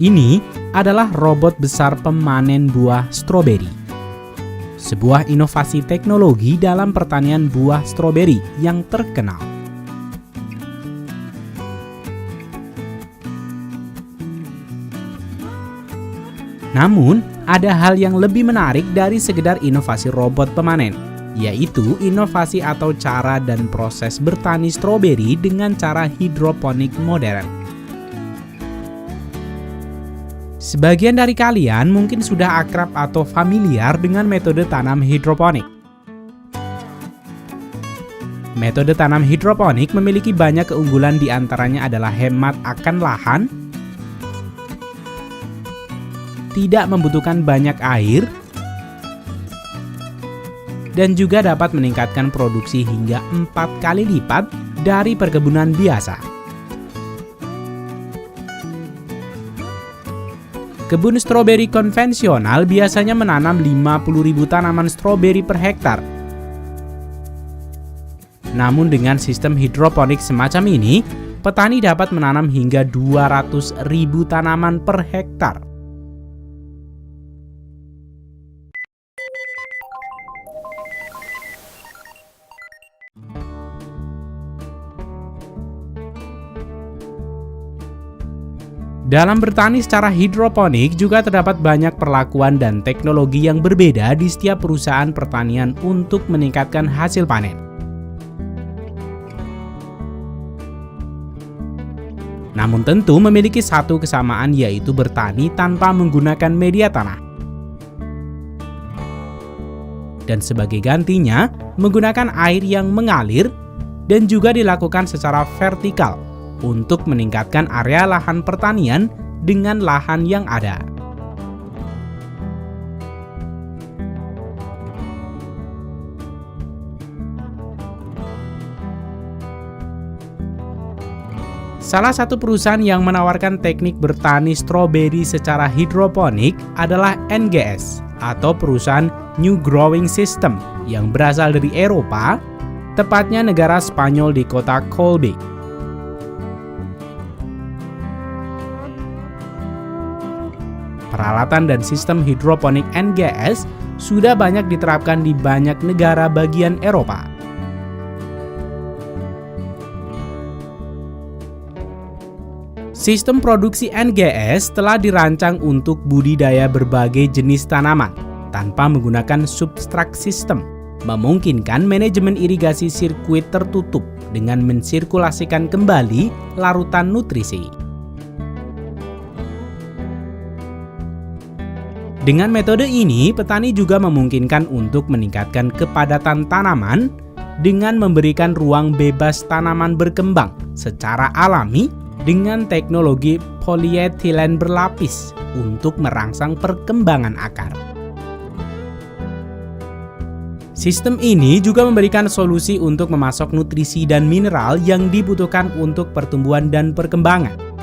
Ini adalah robot besar pemanen buah stroberi. Sebuah inovasi teknologi dalam pertanian buah stroberi yang terkenal. Namun, ada hal yang lebih menarik dari sekedar inovasi robot pemanen, yaitu inovasi atau cara dan proses bertani stroberi dengan cara hidroponik modern. Sebagian dari kalian mungkin sudah akrab atau familiar dengan metode tanam hidroponik. Metode tanam hidroponik memiliki banyak keunggulan, di antaranya adalah hemat akan lahan, tidak membutuhkan banyak air, dan juga dapat meningkatkan produksi hingga 4 kali lipat dari perkebunan biasa. Kebun stroberi konvensional biasanya menanam 50.000 tanaman stroberi per hektar. Namun dengan sistem hidroponik semacam ini, petani dapat menanam hingga 200.000 tanaman per hektar. Dalam bertani secara hidroponik juga terdapat banyak perlakuan dan teknologi yang berbeda di setiap perusahaan pertanian untuk meningkatkan hasil panen. Namun tentu memiliki satu kesamaan, yaitu bertani tanpa menggunakan media tanah. Dan sebagai gantinya, menggunakan air yang mengalir dan juga dilakukan secara vertikal untuk meningkatkan area lahan pertanian dengan lahan yang ada. Salah satu perusahaan yang menawarkan teknik bertani stroberi secara hidroponik adalah NGS atau perusahaan New Growing System yang berasal dari Eropa, tepatnya negara Spanyol di kota Colby. Peralatan dan sistem hidroponik NGS sudah banyak diterapkan di banyak negara bagian Eropa. Sistem produksi NGS telah dirancang untuk budidaya berbagai jenis tanaman tanpa menggunakan substrak sistem, memungkinkan manajemen irigasi sirkuit tertutup dengan mensirkulasikan kembali larutan nutrisi. Dengan metode ini, petani juga memungkinkan untuk meningkatkan kepadatan tanaman dengan memberikan ruang bebas tanaman berkembang secara alami dengan teknologi polyethylene berlapis untuk merangsang perkembangan akar. Sistem ini juga memberikan solusi untuk memasok nutrisi dan mineral yang dibutuhkan untuk pertumbuhan dan perkembangan.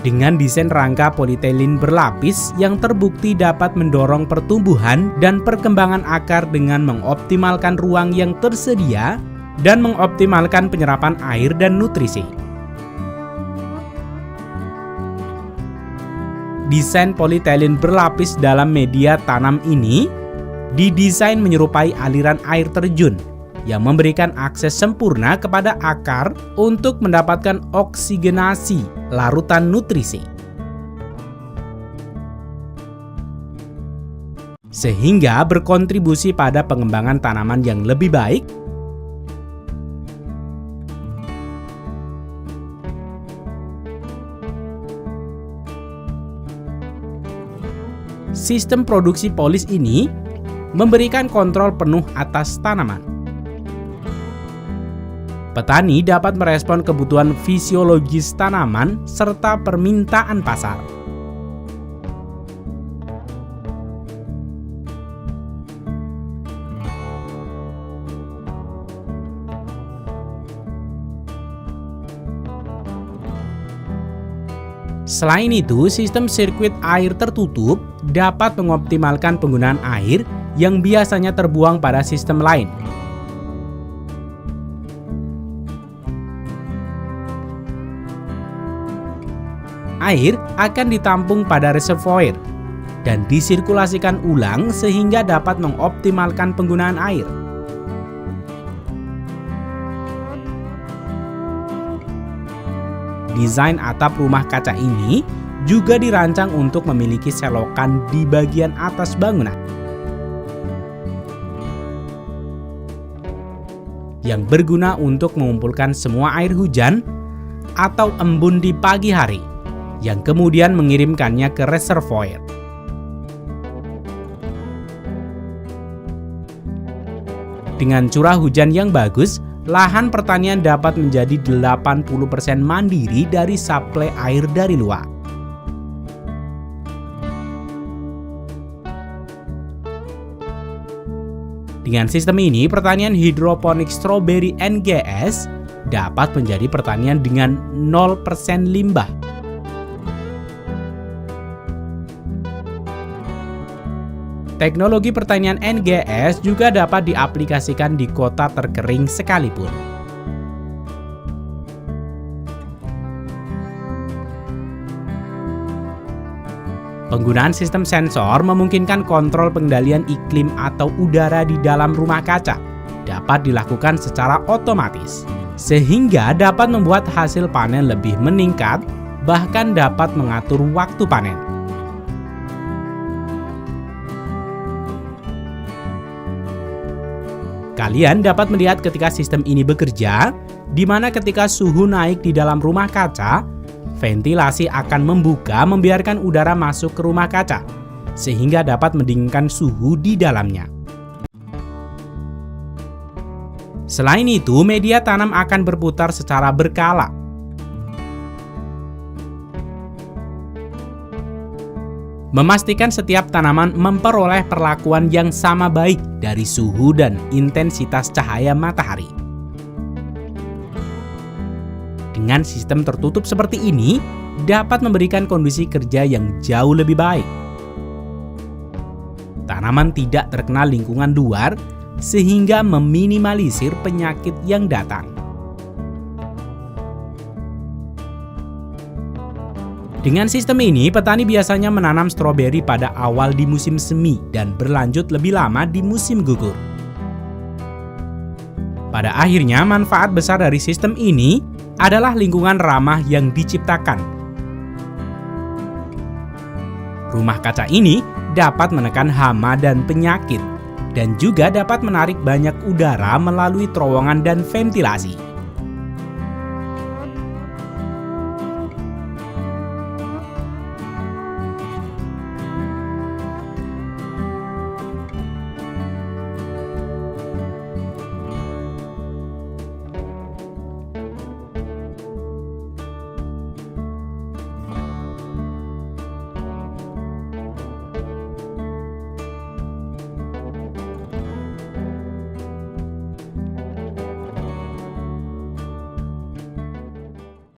Dengan desain rangka polietilen berlapis yang terbukti dapat mendorong pertumbuhan dan perkembangan akar dengan mengoptimalkan ruang yang tersedia dan mengoptimalkan penyerapan air dan nutrisi. Desain polietilen berlapis dalam media tanam ini didesain menyerupai aliran air terjun yang memberikan akses sempurna kepada akar untuk mendapatkan oksigenasi larutan nutrisi, sehingga berkontribusi pada pengembangan tanaman yang lebih baik. Sistem produksi polis ini memberikan kontrol penuh atas tanaman. Petani dapat merespon kebutuhan fisiologis tanaman serta permintaan pasar. Selain itu, sistem sirkuit air tertutup dapat mengoptimalkan penggunaan air yang biasanya terbuang pada sistem lain. Air akan ditampung pada reservoir dan disirkulasikan ulang sehingga dapat mengoptimalkan penggunaan air. Desain atap rumah kaca ini juga dirancang untuk memiliki selokan di bagian atas bangunan yang berguna untuk mengumpulkan semua air hujan atau embun di pagi hari, yang kemudian mengirimkannya ke reservoir. Dengan curah hujan yang bagus, lahan pertanian dapat menjadi 80% mandiri dari suplai air dari luar. Dengan sistem ini, pertanian hidroponik stroberi NGS dapat menjadi pertanian dengan 0% limbah. Teknologi pertanian NGS juga dapat diaplikasikan di kota terkering sekalipun. Penggunaan sistem sensor memungkinkan kontrol pengendalian iklim atau udara di dalam rumah kaca dapat dilakukan secara otomatis, sehingga dapat membuat hasil panen lebih meningkat, bahkan dapat mengatur waktu panen. Kalian dapat melihat ketika sistem ini bekerja, di mana ketika suhu naik di dalam rumah kaca, ventilasi akan membuka membiarkan udara masuk ke rumah kaca, sehingga dapat mendinginkan suhu di dalamnya. Selain itu, media tanam akan berputar secara berkala. Memastikan setiap tanaman memperoleh perlakuan yang sama baik dari suhu dan intensitas cahaya matahari. Dengan sistem tertutup seperti ini, dapat memberikan kondisi kerja yang jauh lebih baik. Tanaman tidak terkena lingkungan luar, sehingga meminimalisir penyakit yang datang. Dengan sistem ini, petani biasanya menanam stroberi pada awal di musim semi dan berlanjut lebih lama di musim gugur. Pada akhirnya, manfaat besar dari sistem ini adalah lingkungan ramah yang diciptakan. Rumah kaca ini dapat menekan hama dan penyakit, dan juga dapat menarik banyak udara melalui terowongan dan ventilasi.